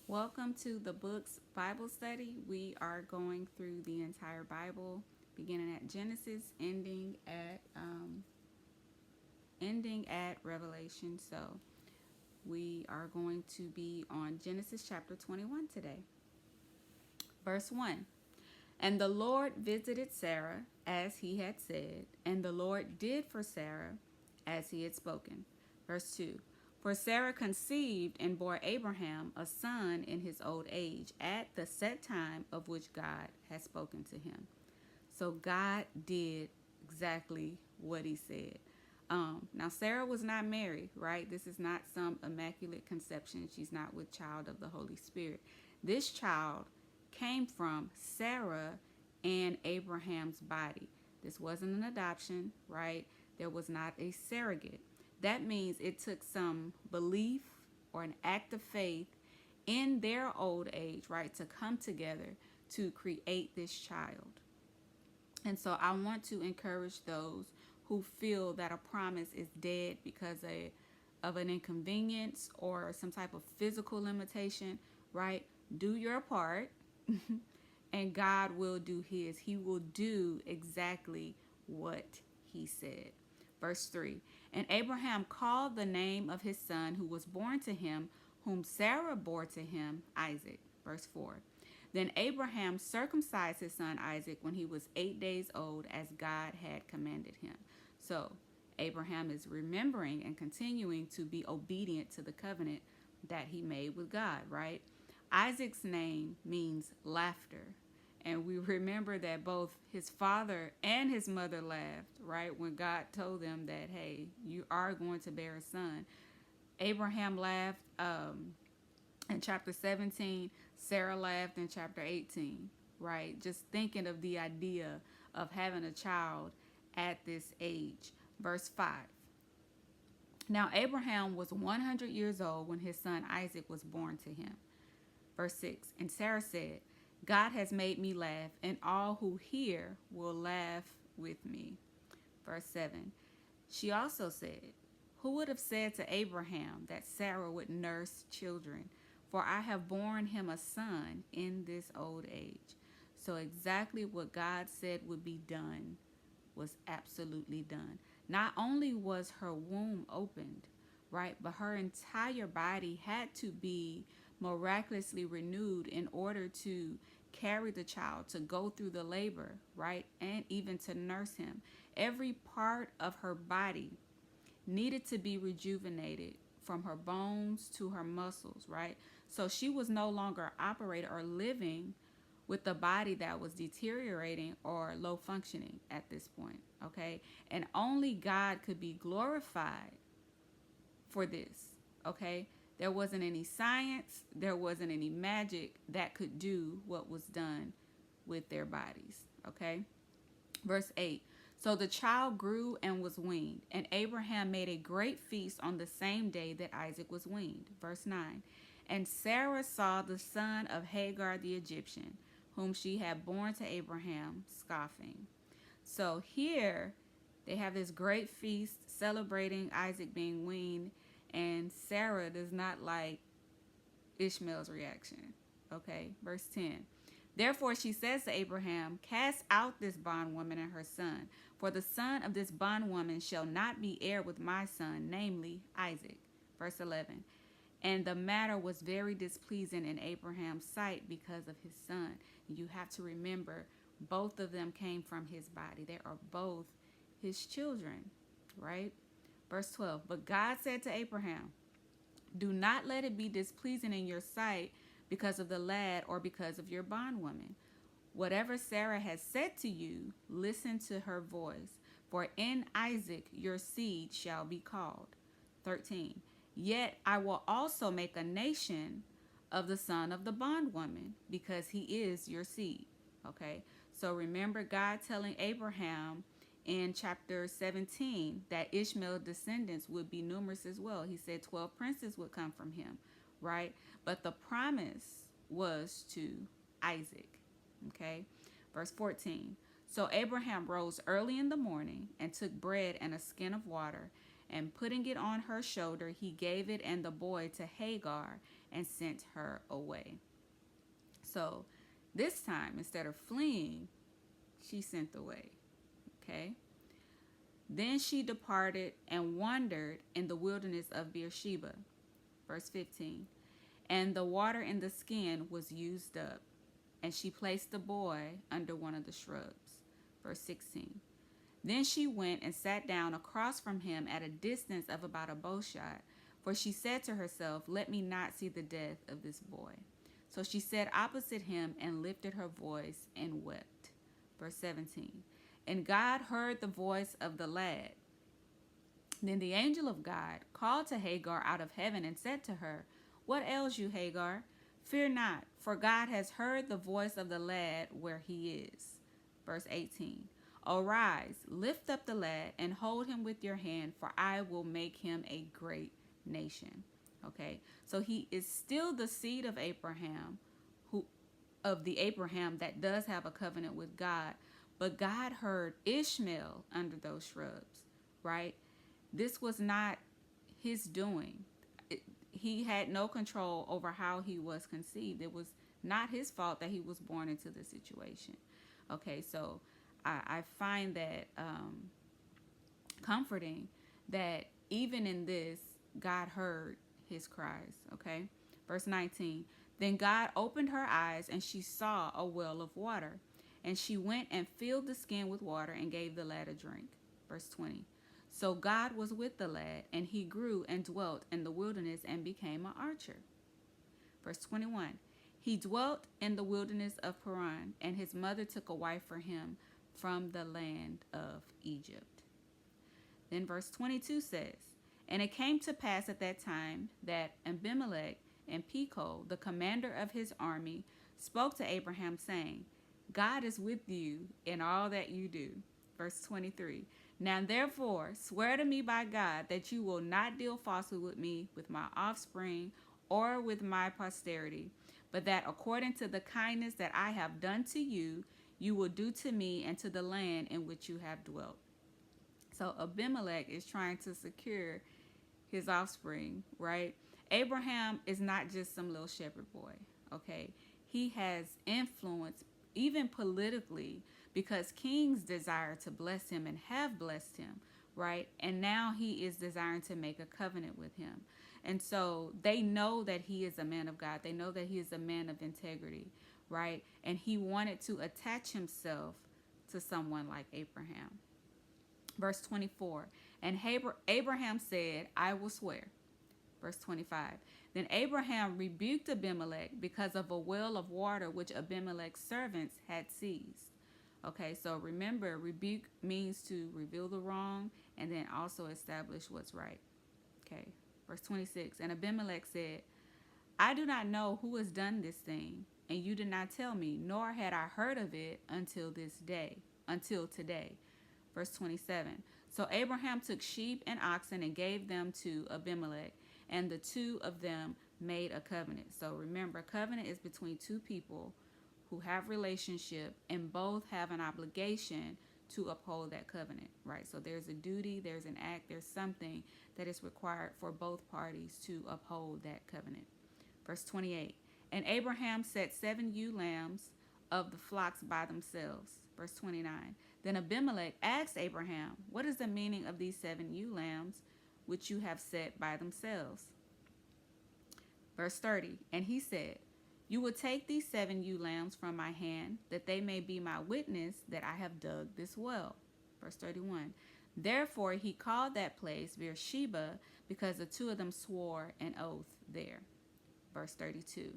Welcome to the Books Bible Study. We are going through the entire Bible, beginning at Genesis, ending at Revelation. So we are going to be on Genesis chapter 21 today. Verse 1. And the Lord visited Sarah as he had said, and the Lord did for Sarah as he had spoken. Verse 2. For Sarah conceived and bore Abraham a son in his old age at the set time of which God had spoken to him. So God did exactly what he said. Now, Sarah was not married, right? This is not some immaculate conception. She's not with child of the Holy Spirit. This child came from Sarah and Abraham's body. This wasn't an adoption, right? There was not a surrogate. That means it took some belief or an act of faith in their old age, right, to come together to create this child. And so I want to encourage those who feel that a promise is dead because of an inconvenience or some type of physical limitation, right? Do your part and God will do his. He will do exactly what he said. Verse 3. And Abraham called the name of his son who was born to him, whom Sarah bore to him, Isaac. Verse 4. Then Abraham circumcised his son Isaac when he was 8 days old, as God had commanded him. So Abraham is remembering and continuing to be obedient to the covenant that he made with God, right? Isaac's name means laughter. And we remember that both his father and his mother laughed, right? When God told them that, hey, you are going to bear a son. Abraham laughed in chapter 17. Sarah laughed in chapter 18, right? Just thinking of the idea of having a child at this age. Verse 5. Now Abraham was 100 years old when his son Isaac was born to him. Verse 6. And Sarah said, God has made me laugh, and all who hear will laugh with me. Verse 7. She also said, who would have said to Abraham that Sarah would nurse children? For I have borne him a son in this old age. So exactly what God said would be done was absolutely done. Not only was her womb opened, right, but her entire body had to be miraculously renewed in order to carry the child, to go through the labor, right, and even to nurse him. Every part of her body needed to be rejuvenated from her bones to her muscles, right? So she was no longer operating or living with a body that was deteriorating or low functioning at this point, okay? And only God could be glorified for this, okay? There wasn't any science, there wasn't any magic that could do what was done with their bodies, okay? Verse 8. So the child grew and was weaned, and Abraham made a great feast on the same day that Isaac was weaned. Verse 9. And Sarah saw the son of Hagar the Egyptian, whom she had borne to Abraham, scoffing. So here they have this great feast celebrating Isaac being weaned, and Sarah does not like Ishmael's reaction. Okay, verse 10. Therefore she says to Abraham, cast out this bondwoman and her son, for the son of this bondwoman shall not be heir with my son, namely Isaac. Verse 11. And the matter was very displeasing in Abraham's sight because of his son. You have to remember, both of them came from his body. They are both his children, right? Verse 12. But God said to Abraham, do not let it be displeasing in your sight because of the lad or because of your bondwoman. Whatever Sarah has said to you, listen to her voice. For in Isaac your seed shall be called. 13. Yet I will also make a nation of the son of the bondwoman, because he is your seed. Okay, so remember God telling Abraham in chapter 17 that Ishmael's descendants would be numerous as well. He said 12 princes would come from him, right? But the promise was to Isaac. Okay, verse 14. So Abraham rose early in the morning and took bread and a skin of water And putting it on her shoulder, he gave it and the boy to Hagar and sent her away. So this time, instead of fleeing, she sent away. Okay. Then she departed and wandered in the wilderness of Beersheba. Verse 15. And the water in the skin was used up, and she placed the boy under one of the shrubs. Verse 16. Then she went and sat down across from him at a distance of about a bow shot, for she said to herself, let me not see the death of this boy. So she sat opposite him and lifted her voice and wept. Verse 17. And God heard the voice of the lad. Then the angel of God called to Hagar out of heaven and said to her, what ails you, Hagar? Fear not, for God has heard the voice of the lad where he is. Verse 18. Arise, lift up the lad, and hold him with your hand, for I will make him a great nation. Okay, so he is still the seed of Abraham, of the Abraham that does have a covenant with God, but God heard Ishmael under those shrubs, right? This was not his doing. He had no control over how he was conceived. It was not his fault that he was born into the situation. Okay, so I find that comforting that even in this, God heard his cries. Okay, verse 19. Then God opened her eyes, and she saw a well of water. And she went and filled the skin with water and gave the lad a drink. Verse 20. So God was with the lad, and he grew and dwelt in the wilderness and became an archer. Verse 21. He dwelt in the wilderness of Paran, and his mother took a wife for him from the land of Egypt. Then verse 22 says, and it came to pass at that time that Abimelech and Phicol, the commander of his army, spoke to Abraham, saying, God is with you in all that you do. Verse 23. Now therefore swear to me by God that you will not deal falsely with me, with my offspring, or with my posterity, but that according to the kindness that I have done to you, you will do to me and to the land in which you have dwelt. So Abimelech is trying to secure his offspring, right? Abraham is not just some little shepherd boy, okay? He has influence, even politically, because kings desire to bless him and have blessed him, right? And now he is desiring to make a covenant with him. And so they know that he is a man of God. They know that he is a man of integrity, right? And he wanted to attach himself to someone like Abraham. Verse 24, and Abraham said, I will swear. Verse 25, then Abraham rebuked Abimelech because of a well of water which Abimelech's servants had seized. Okay, so remember, rebuke means to reveal the wrong and then also establish what's right. Okay, verse 26, and Abimelech said, I do not know who has done this thing, and you did not tell me, nor had I heard of it until today. Verse 27, so Abraham took sheep and oxen and gave them to Abimelech, and the two of them made a covenant. So remember, covenant is between two people who have relationship and both have an obligation to uphold that covenant, right? So there's a duty, there's an act, there's something that is required for both parties to uphold that covenant. Verse 28, and Abraham set 7 ewe lambs of the flocks by themselves. Verse 29, then Abimelech asked Abraham, what is the meaning of these 7 ewe lambs which you have set by themselves? Verse 30, and he said, you will take these 7 ewe lambs from my hand, that they may be my witness that I have dug this well. Verse 31, therefore he called that place Beersheba, because the two of them swore an oath there. Verse 32,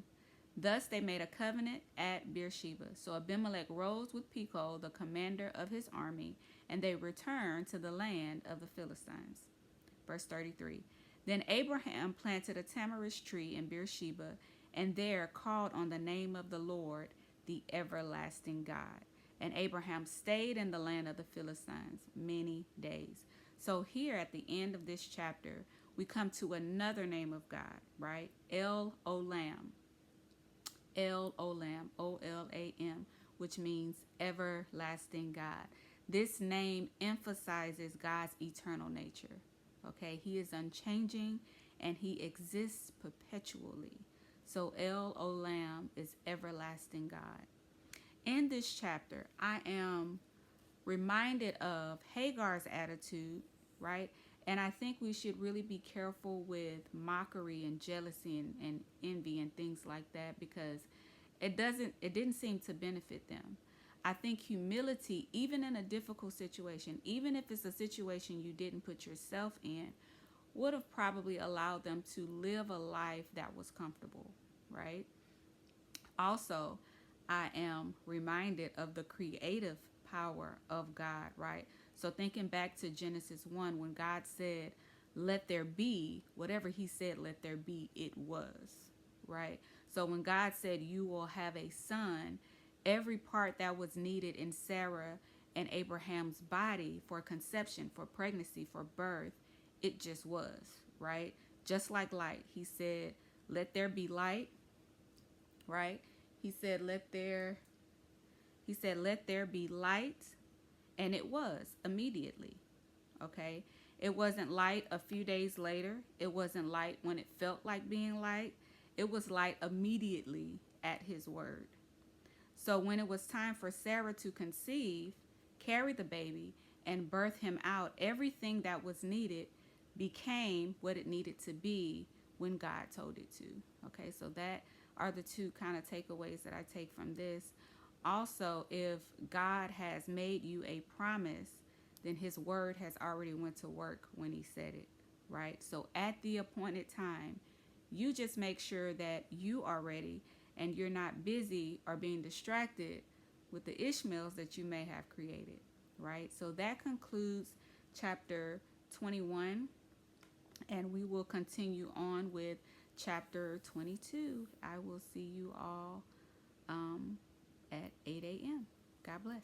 thus they made a covenant at Beersheba. So Abimelech rose with Phicol, the commander of his army, and they returned to the land of the Philistines. Verse 33, then Abraham planted a tamarisk tree in Beersheba, and there called on the name of the Lord, the everlasting God. And Abraham stayed in the land of the Philistines many days. So here at the end of this chapter, we come to another name of God, right? El Olam. El Olam, O-L-A-M, which means everlasting God. This name emphasizes God's eternal nature, Okay, he is unchanging and he exists perpetually. So El Olam is everlasting God. In this chapter, I am reminded of Hagar's attitude, right? And I think we should really be careful with mockery and jealousy and envy and things like that, because it didn't seem to benefit them. I think humility, even in a difficult situation, even if it's a situation you didn't put yourself in, would have probably allowed them to live a life that was comfortable, right? Also, I am reminded of the creative power of God, right? So thinking back to Genesis 1, when God said, let there be, whatever he said, let there be, it was, right? So when God said, you will have a son, every part that was needed in Sarah and Abraham's body for conception, for pregnancy, for birth, it just was, right? Just like light. He said, let there be light, right? He said, let there be light, and it was immediately. Okay? It wasn't light a few days later. It wasn't light when it felt like being light. It was light immediately at his word. So when it was time for Sarah to conceive, carry the baby, and birth him out, everything that was needed became what it needed to be when God told it to. Okay, so that are the two kind of takeaways that I take from this. Also, if God has made you a promise, then his word has already went to work when he said it, right? So at the appointed time, you just make sure that you are ready and you're not busy or being distracted with the Ishmaels that you may have created, right? So that concludes chapter 21, and we will continue on with chapter 22. I will see you all at 8 a.m. God bless.